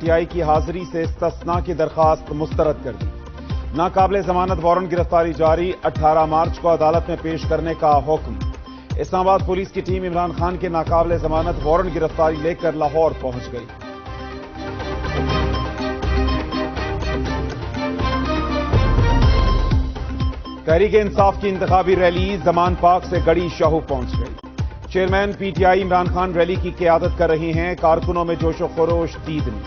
T I کی حاضری سے استثناء کی درخواست مسترد کر دی۔ ناقابل ضمانت وارنٹ گرفتاری جاری، 18 مارچ کو عدالت میں پیش کرنے کا حکم۔ اسلام آباد پولیس کی ٹیم عمران خان کے ناقابل ضمانت وارنٹ گرفتاری لے کر لاہور پہنچ گئی۔ تحریک انصاف کی انتخابی ریلی زمان پارک سے گڑی شاہو پہنچ گئی۔ Chairman P T I Imran Khan rally کی قیادت کر رہے ہیں۔ کارکنوں میں جوش و خروش، دیدنی،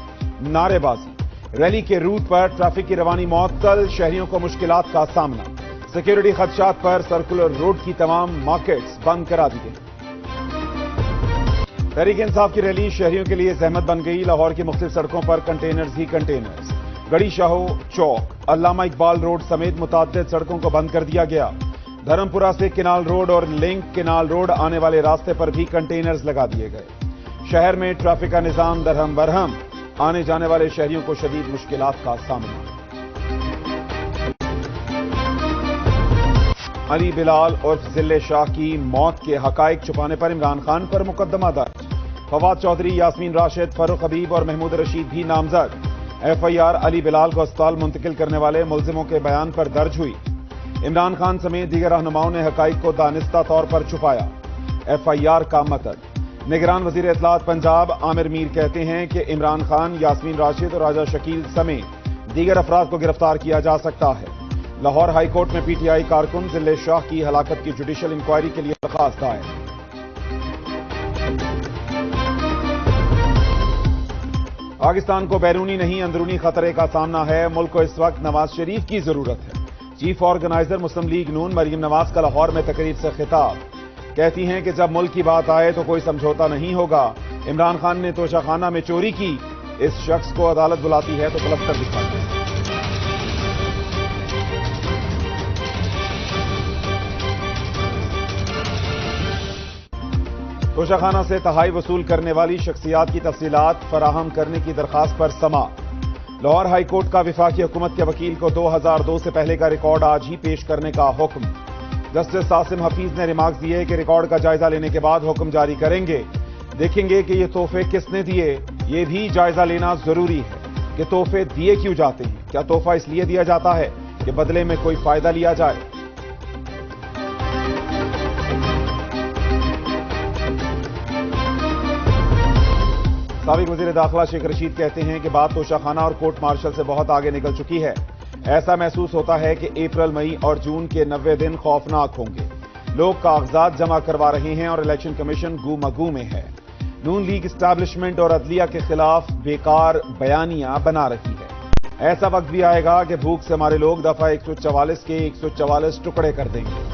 نعرے بازی۔ ریلی کے روٹ پر ٹریفک کی روانی معطل، شہریوں کو مشکلات کا سامنا۔ سیکیورٹی خدشات پر سرکولر روڈ کی تمام مارکیٹس بند کرا دی گئی۔ تحریک انصاف کی ریلی شہریوں کے لیے زحمت بن گئی۔ لاہور کی مختلف سڑکوں پر کنٹینرز ہی کنٹینرز۔ گڑی شاہو چوک، علامہ اقبال روڈ سمیت متعدد سڑکوں کو بند کر دیا گیا۔ دھرمپورہ سے کنال روڈ اور لنک کنال روڈ آنے والے راستے پر بھی کنٹینرز لگا دیے گئے۔ شہر میں ٹریفک کا نظام درہم برہم، آنے جانے والے شہریوں کو شدید مشکلات کا سامنا۔ علی بلال عرف ضلع شاہ کی موت کے حقائق چھپانے پر عمران خان پر مقدمہ درج۔ فواد چودھری، یاسمین راشد، فاروق حبیب اور محمود رشید بھی نامزد۔ ایف آئی آر علی بلال کو اسپتال منتقل کرنے والے ملزموں کے بیان پر درج ہوئی۔ عمران خان سمیت دیگر رہنماؤں نے حقائق کو دانستہ طور پر چھپایا۔ ایف آئی آر کا متن۔ نگران وزیر اطلاعات پنجاب عامر میر کہتے ہیں کہ عمران خان، یاسمین راشد اور راجہ شکیل سمیت دیگر افراد کو گرفتار کیا جا سکتا ہے۔ لاہور ہائی کورٹ میں پی ٹی آئی کارکن ضلع شاہ کی ہلاکت کی جوڈیشل انکوائری کے لیے درخواست دائر۔ پاکستان کو بیرونی نہیں اندرونی خطرے کا سامنا ہے۔ ملک کو اس وقت نواز شریف کی ضرورت ہے۔ چیف آرگنائزر مسلم لیگ نون مریم نواز کا لاہور میں تقریب سے خطاب۔ کہتی ہیں کہ جب ملک کی بات آئے تو کوئی سمجھوتا نہیں ہوگا۔ عمران خان نے توشہ خانہ میں چوری کی، اس شخص کو عدالت بلاتی ہے تو پلستر دکھاتی ہے۔ توشہ خانہ سے تہائی وصول کرنے والی شخصیات کی تفصیلات فراہم کرنے کی درخواست پر سماعت۔ لاہور ہائی کورٹ کا وفاقی حکومت کے وکیل کو 2002 سے پہلے کا ریکارڈ آج ہی پیش کرنے کا حکم۔ جسٹس عاصم حفیظ نے ریمارکس دیے کہ ریکارڈ کا جائزہ لینے کے بعد حکم جاری کریں گے۔ دیکھیں گے کہ یہ تحفے کس نے دیے، یہ بھی جائزہ لینا ضروری ہے کہ تحفے دیے کیوں جاتے ہیں۔ کیا تحفہ اس لیے دیا جاتا ہے کہ بدلے میں کوئی فائدہ لیا جائے؟ سابق وزیر داخلہ شیخ رشید کہتے ہیں کہ بات توشہ خانہ اور کورٹ مارشل سے بہت آگے نکل چکی ہے۔ ایسا محسوس ہوتا ہے کہ اپریل، مئی اور جون کے 90 دن خوفناک ہوں گے۔ لوگ کاغذات جمع کروا رہے ہیں اور الیکشن کمیشن گو مگو میں ہے۔ نون لیگ اسٹیبلشمنٹ اور عدلیہ کے خلاف بیکار بیانیاں بنا رہی ہے۔ ایسا وقت بھی آئے گا کہ بھوک سے ہمارے لوگ دفعہ 144 کے 144 ٹکڑے کر دیں گے۔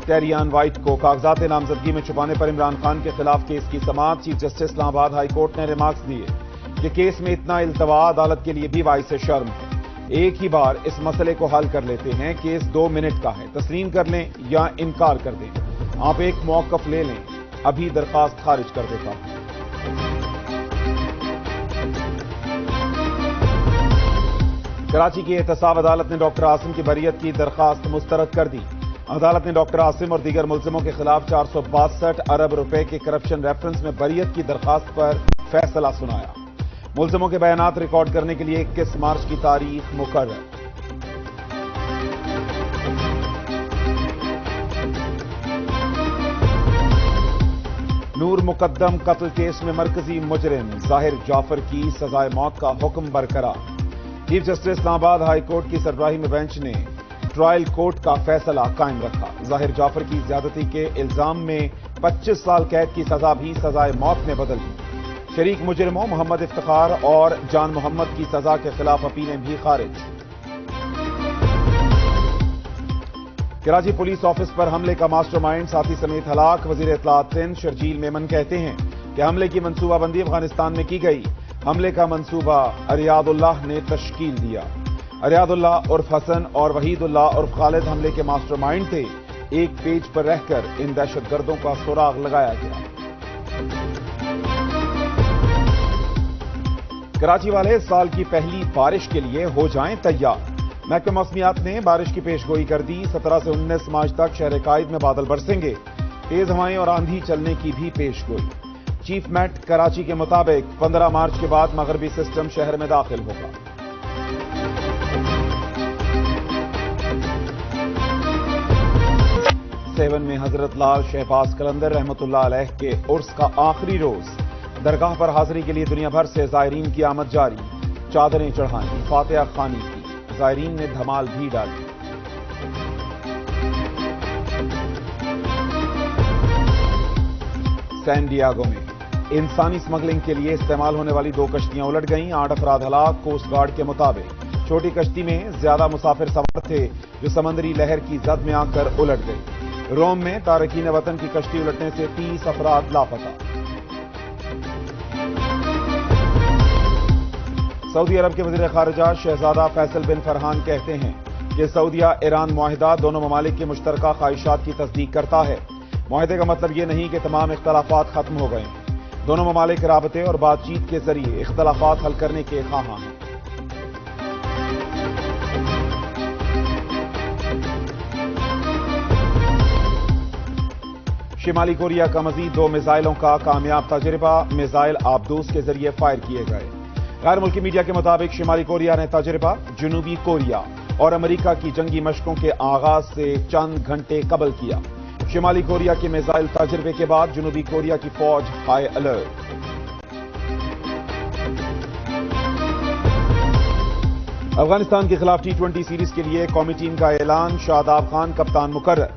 ٹیریان وائٹ کو کاغذات نامزدگی میں چھپانے پر عمران خان کے خلاف کیس کی سماعت۔ چیف جسٹس اسلام آباد ہائی کورٹ نے ریمارکس دیے کہ کیس میں اتنا التوا عدالت کے لیے بھی باعث شرم ہے۔ ایک ہی بار اس مسئلے کو حل کر لیتے ہیں۔ کیس 2 منٹ کا ہے، تسلیم کر لیں یا انکار کر دیں۔ آپ ایک موقف لے لیں، ابھی درخواست خارج کر دیتا ہوں۔ کراچی کی احتساب عدالت نے ڈاکٹر عاصم کی بریت کی درخواست مسترد کر دی۔ عدالت نے ڈاکٹر عاصم اور دیگر ملزموں کے خلاف 462 ارب روپے کے کرپشن ریفرنس میں بریت کی درخواست پر فیصلہ سنایا۔ ملزموں کے بیانات ریکارڈ کرنے کے لیے 21 مارچ کی تاریخ مقرر۔ نور مقدم قتل کیس میں مرکزی مجرم ظاہر جعفر کی سزائے موت کا حکم برقرار۔ چیف جسٹس اسلام آباد ہائی کورٹ کی سربراہی میں بینچ نے ٹرائل کورٹ کا فیصلہ قائم رکھا۔ ظاہر جعفر کی زیادتی کے الزام میں 25 سال قید کی سزا بھی سزائے موت میں بدل دی۔ شریک مجرموں محمد افتخار اور جان محمد کی سزا کے خلاف اپیلیں بھی خارج۔ کراچی پولیس آفس پر حملے کا ماسٹر مائنڈ ساتھی سمیت ہلاک۔ وزیر اطلاعات سندھ شرجیل میمن کہتے ہیں کہ حملے کی منصوبہ بندی افغانستان میں کی گئی۔ حملے کا منصوبہ اریاد اللہ نے تشکیل دیا۔ اریاد اللہ عرف حسن اور وحید اللہ عرف خالد حملے کے ماسٹر مائنڈ تھے۔ ایک پیج پر رہ کر ان دہشت گردوں کا سراغ لگایا گیا۔ کراچی والے سال کی پہلی بارش کے لیے ہو جائیں تیار۔ محکمہ موسمیات نے بارش کی پیش گوئی کر دی، 17 سے 19 مارچ تک شہر قائد میں بادل برسیں گے، تیز ہوائیں اور آندھی چلنے کی بھی پیش گوئی۔ چیف میٹ کراچی کے مطابق 15 مارچ کے بعد مغربی سسٹم شہر میں داخل ہوگا۔ سیون میں حضرت لال شہباز قلندر رحمۃ اللہ علیہ کے عرس کا آخری روز، درگاہ پر حاضری کے لیے دنیا بھر سے زائرین کی آمد جاری، چادریں چڑھائیں، فاتحہ خوانی کی، زائرین نے دھمال بھی ڈالی۔ سین ڈیاگو میں انسانی اسمگلنگ کے لیے استعمال ہونے والی 2 کشتیاں الٹ گئیں، 8 افراد ہلاک۔ کوسٹ گارڈ کے مطابق چھوٹی کشتی میں زیادہ مسافر سوار تھے جو سمندری لہر کی زد میں آ کر الٹ گئی۔ روم میں تارکین وطن کی کشتی الٹنے سے 30 افراد لاپتہ۔ سعودی عرب کے وزیر خارجہ شہزادہ فیصل بن فرحان کہتے ہیں کہ سعودیہ ایران معاہدہ دونوں ممالک کی مشترکہ خواہشات کی تصدیق کرتا ہے۔ معاہدے کا مطلب یہ نہیں کہ تمام اختلافات ختم ہو گئے ہیں، دونوں ممالک رابطے اور بات چیت کے ذریعے اختلافات حل کرنے کے خواہاں ہیں۔ شمالی کوریا کا مزید 2 میزائلوں کا کامیاب تجربہ، میزائل آبدوز کے ذریعے فائر کیے گئے۔ غیر ملکی میڈیا کے مطابق شمالی کوریا نے تجربہ جنوبی کوریا اور امریکہ کی جنگی مشقوں کے آغاز سے چند گھنٹے قبل کیا۔ شمالی کوریا کے میزائل تجربے کے بعد جنوبی کوریا کی فوج ہائی الرٹ۔ افغانستان کے خلاف T20 سیریز کے لیے قومی ٹیم کا اعلان، شاداب خان کپتان مقرر۔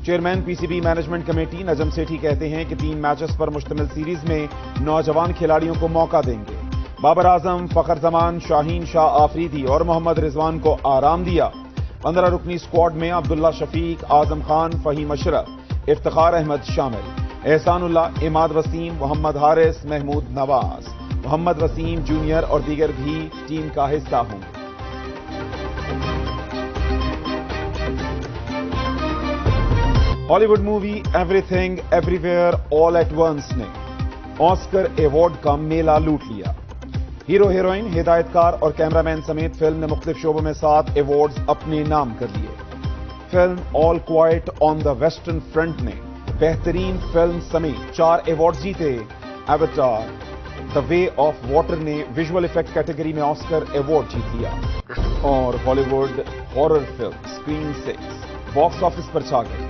Chairman PCB management committee Najam Sethi کہتے ہیں کہ 3 میچز پر مشتمل سیریز میں نوجوان کھلاڑیوں کو موقع دیں گے۔ بابر اعظم، فخر زمان، شاہین شاہ آفریدی اور محمد رضوان کو آرام دیا۔ 15 رکنی اسکواڈ میں عبداللہ شفیق، اعظم خان، فہیم اشرف، افتخار احمد شامل۔ احسان اللہ، عماد وسیم، محمد حارث، محمود نواز، محمد وسیم جونیئر اور دیگر بھی ٹیم کا حصہ ہوں گے۔ Hollywood movie Everything Everywhere All at Once نے آسکر ایوارڈ کا میلہ لوٹ لیا۔ ہیرو ہیروئن، ہدایت کار اور کیمرامین سمیت فلم نے مختلف شعبوں میں 7 ایوارڈز اپنے نام کر لیے۔ Film all quiet on the western front نے بہترین فلم سمیت 4 ایوارڈز جیتے۔ Avatar the way of water نے ویژول افیکٹ کیٹیگری میں آسکر ایوارڈ جیت لیا۔ اور Hollywood horror film Scream 6 box office پر چھا گئی۔